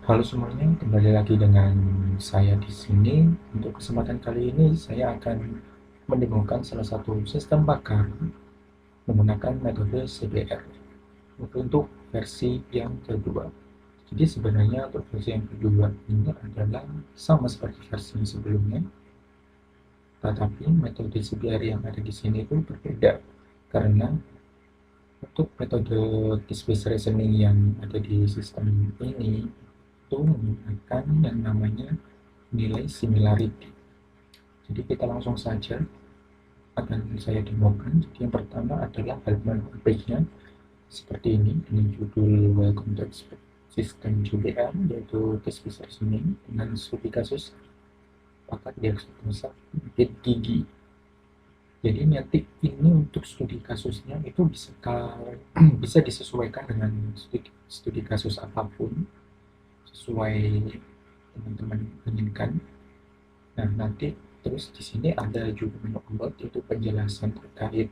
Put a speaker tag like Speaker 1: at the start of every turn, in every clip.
Speaker 1: Halo semuanya, kembali lagi dengan saya di sini. Untuk kesempatan kali ini, saya akan mendemokan salah satu sistem bakar menggunakan metode CBR untuk versi yang kedua. Jadi sebenarnya untuk versi yang kedua ini adalah sama seperti versi yang sebelumnya, tetapi metode CBR yang ada di sini itu berbeda karena untuk metode case-based reasoning yang ada di sistem ini itu menggunakan yang namanya nilai similarity. Jadi kita langsung saja akan saya demokan. Jadi yang pertama adalah halaman homepage-nya seperti ini dengan judul Welcome to System JBM, yaitu case based reasoning dengan studi kasus pakat diagnosa gigi. Jadi nanti ini untuk studi kasusnya itu bisa bisa disesuaikan dengan studi kasus apapun sesuai teman-teman inginkan. Nah, nanti terus di sini ada juga menu about, itu penjelasan terkait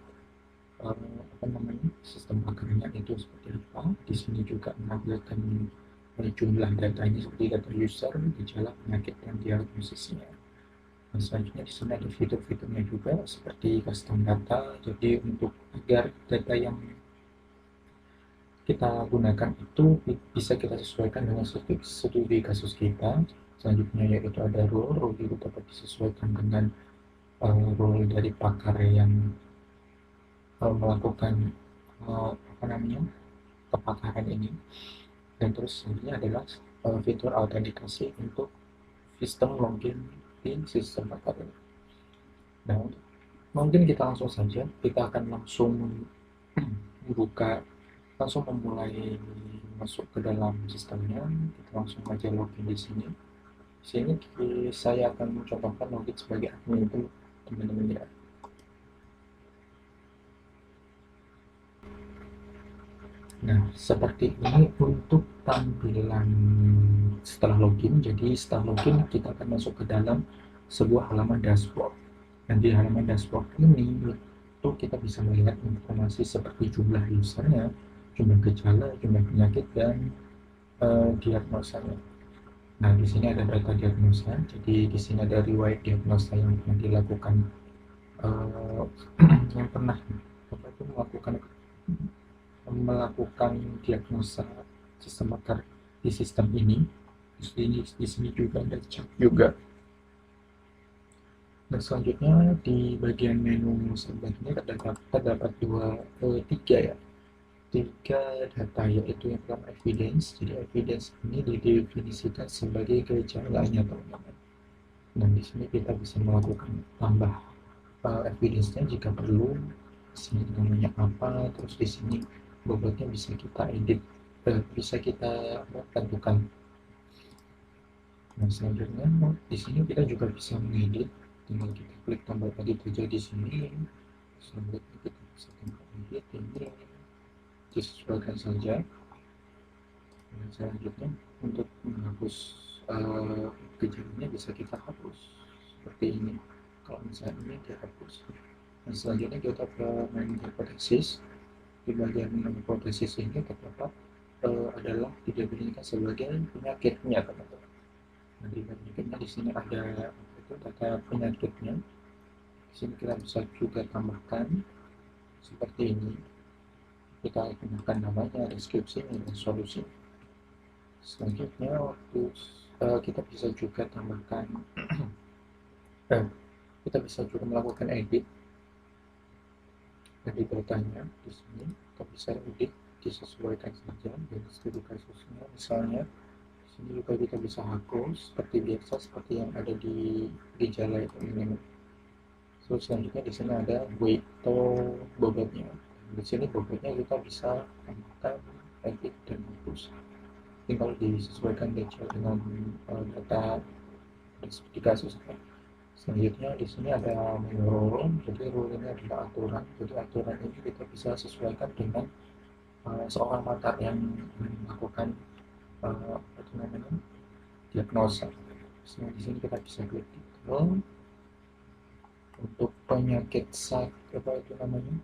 Speaker 1: apa namanya sistem bakarnya itu seperti apa. Di sini juga menampilkan jumlah datanya seperti data user, gejala, penyakit, dan diagnosisnya. Nah, selanjutnya di sini ada fitur-fiturnya juga seperti custom data. Jadi untuk agar data yang kita gunakan itu bisa kita sesuaikan dengan studi kasus kita. Selanjutnya yaitu ada role itu dapat disesuaikan dengan role dari pakar yang melakukan apa namanya kepakaran ini. Dan terus selanjutnya adalah fitur autentikasi untuk sistem login di sistem pakar ini. Nah, mungkin kita langsung saja, kita akan langsung buka, langsung memulai masuk ke dalam sistemnya. Kita langsung aja login di sini. Di sini saya akan mencontohkan login sebagai admin itu, teman-teman ya. Nah, seperti ini untuk tampilan setelah login. Jadi setelah login kita akan masuk ke dalam sebuah halaman dashboard. Dan di halaman dashboard ini itu kita bisa melihat informasi seperti jumlah usernya, jumlah gejala, jumlah penyakit, dan diagnosanya. Nah, di sini ada data diagnosa. Jadi di sini ada riwayat diagnosa yang pernah dilakukan, uh, yang pernah apa itu melakukan diagnosa sistem bakar di sistem ini. Di sini juga ada chat juga. Dan selanjutnya di bagian menu selanjutnya terdapat tiga ya, tiga data, yaitu yang pertama evidence. Jadi evidence ini didefinisikan sebagai gejalanya, teman-teman. Dan di sini kita bisa melakukan tambah evidence-nya jika perlu. Di sini namanya apa, terus di sini bobotnya bisa kita edit, bisa kita tentukan. Nah, selanjutnya di sini kita juga bisa mengedit, tinggal kita klik tombol edit saja di sini. Selanjutnya kita bisa tombol edit ini, disesuaikan saja. Dan selanjutnya untuk menghapus gejalanya bisa kita hapus seperti ini. Kalau misalnya ini dihapus. Nah, selanjutnya kita ke menu hipotesis. Di bagian menu hipotesis ini terdapat adalah didefinisikan sebagai penyakitnya, teman-teman. Nah, di penyakitnya di sini ada itu data penyakitnya. Di sini kita bisa juga tambahkan seperti ini. Kita gunakan namanya, deskripsi, dan solusi. Selanjutnya waktu kita bisa juga tambahkan kita bisa juga melakukan edit dari datanya. Di sini kita bisa edit, disesuaikan saja dengan studi kasusnya. Misalnya di sini juga kita bisa hapus seperti biasa, seperti yang ada di gejala itu ini. So, selanjutnya di sini ada weight atau bobotnya. Di sini bobotnya kita bisa tambahkan, edit, dan hapus. Tinggal disesuaikan saja dengan data di kasus. Selanjutnya di sini ada menu rule. Jadi rule ini adalah aturan. Jadi aturan ini kita bisa sesuaikan dengan seorang pakar yang melakukan apa namanya diagnosa. Nah, di sini kita bisa klik detail untuk penyakit apa itu namanya.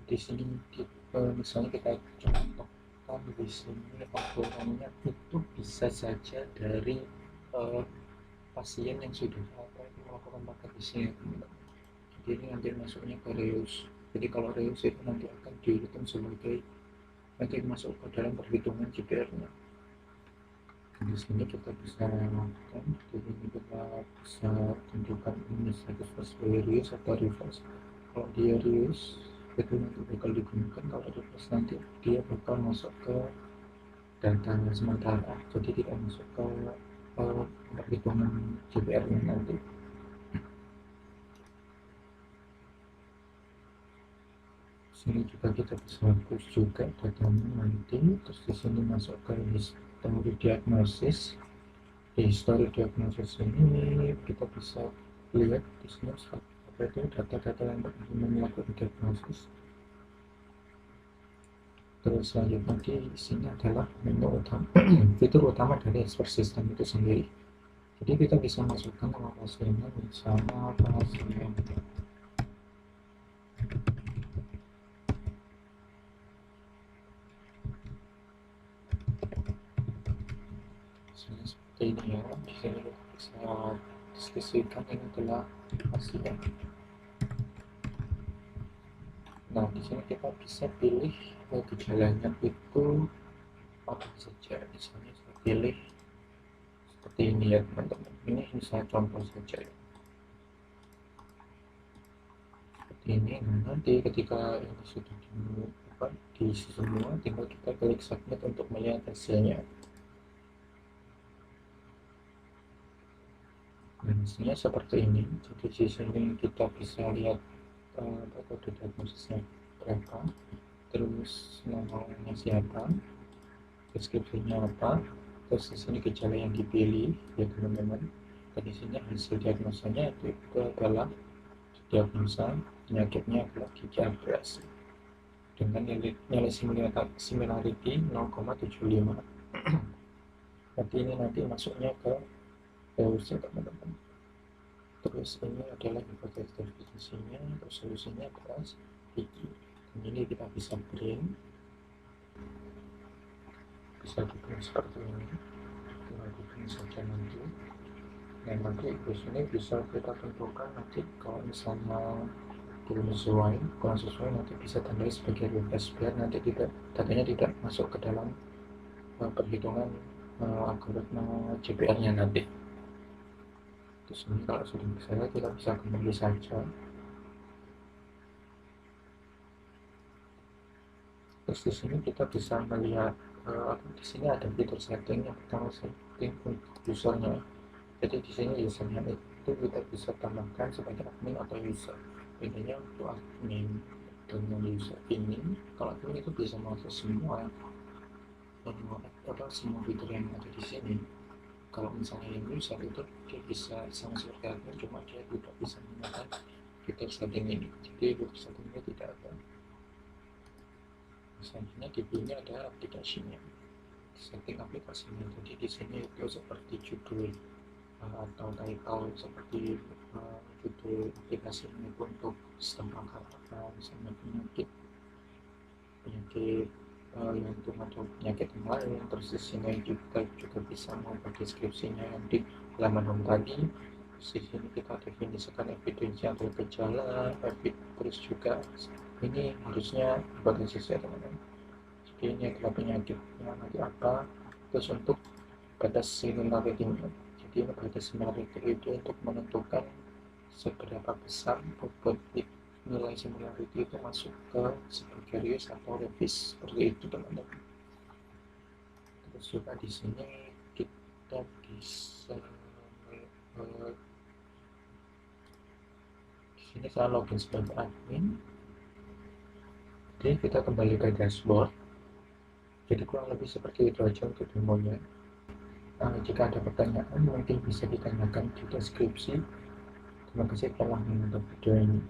Speaker 1: Di sini misalnya kita contohkan di sini laporannya itu bisa saja dari pasien yang sudah melakukan paket di sini. Jadi ini nanti masuknya ke Reus. Jadi kalau Reus itu nanti akan dihitung sebagai nanti masuk ke dalam perhitungan JPR-nya. Di sini kita bisa lakukan, di sini kita bisa tentukan ini status first Reus atau reverse. Kalau dia Reus itu nanti bakal digunakan, kalau reverse nanti dia bakal masuk ke data sementara, jadi tidak masuk ke perhitungan JPR-nya nanti. Sini juga kita bisa hapus juga datanya nanti, terus di sini masuk ke history diagnosis. Di history diagnosis ini kita bisa lihat di sini apa itu data-data yang melakukan diagnosis. Terus selanjutnya di sini adalah menu utama, fitur utama dari expert system itu sendiri. Jadi kita bisa masukkan nama pasiennya, misalnya pasien seperti ini ya. Di sini kita bisa diskusikan ini adalah pasien. Nah, di sini kita bisa pilih gejalanya itu apa saja. Misalnya saya pilih seperti ini ya teman-teman. Ini misalnya contoh saja ya. Seperti ini. Nah, nanti ketika ini sudah diisi semua, tinggal kita klik submit untuk melihat hasilnya. Dan hasilnya seperti ini. Jadi di sini kita bisa lihat kode diagnosisnya berapa, terus namanya siapa, deskripsinya apa, terus di sini gejala yang dipilih ya teman-teman. Dan di sini hasil diagnosanya itu adalah diagnosa penyakitnya adalah gigi abrasi dengan nilai similarity 0,75. Berarti ini nanti masuknya ke Reus ya teman-teman. Terus ini adalah hipotesis definisinya, terus solusinya adalah gigi. Dan ini kita bisa print, bisa diprint seperti ini, tinggal diprint saja nanti. Nah, nanti di sini bisa kita tentukan nanti kalau misalnya belum sesuai, kurang sesuai, nanti bisa tandai sebagai reverse biar nanti datanya tidak masuk ke dalam perhitungan algoritma JPR-nya nanti. Terus ini kalau sudah selesai kita bisa kembali saja. Terus di sini kita bisa melihat di sini ada fitur setting. Yang pertama setting untuk usernya. Jadi di sini usernya itu kita bisa tambahkan sebagai admin atau user. Bedanya untuk admin dengan user ini, kalau admin itu bisa masuk semua semua fitur yang ada di sini. Kalau misalnya yang user itu dia bisa sama seperti admin, cuma dia tidak bisa menggunakan fitur setting ini. Jadi fitur setting ini tidak ada. Selanjutnya di sini ada aplikasinya, setting aplikasinya. Jadi di sini itu seperti judul atau title, seperti judul aplikasi ini untuk sistem pengkaratan, misalnya penyakit yang itu atau penyakit yang lain. Terus di sini kita juga bisa membuat deskripsinya yang di halaman home tadi. Di sini kita definisikan evidensi atau gejala, terus juga ini harusnya hipotesis ya teman-teman. Jadi ini adalah penyakitnya nanti apa, terus untuk batas similarity-nya. Jadi ini batas similarity itu untuk menentukan seberapa besar bobot nilai similarity itu masuk ke sebagai Reus atau revis, seperti itu teman-teman. Terus juga di sini kita bisa di sini saya login sebagai admin. Jadi kita kembali ke dashboard. Jadi kurang lebih seperti itu aja untuk demonya. Jika ada pertanyaan mungkin bisa ditanyakan di deskripsi. Terima kasih telah menonton video ini.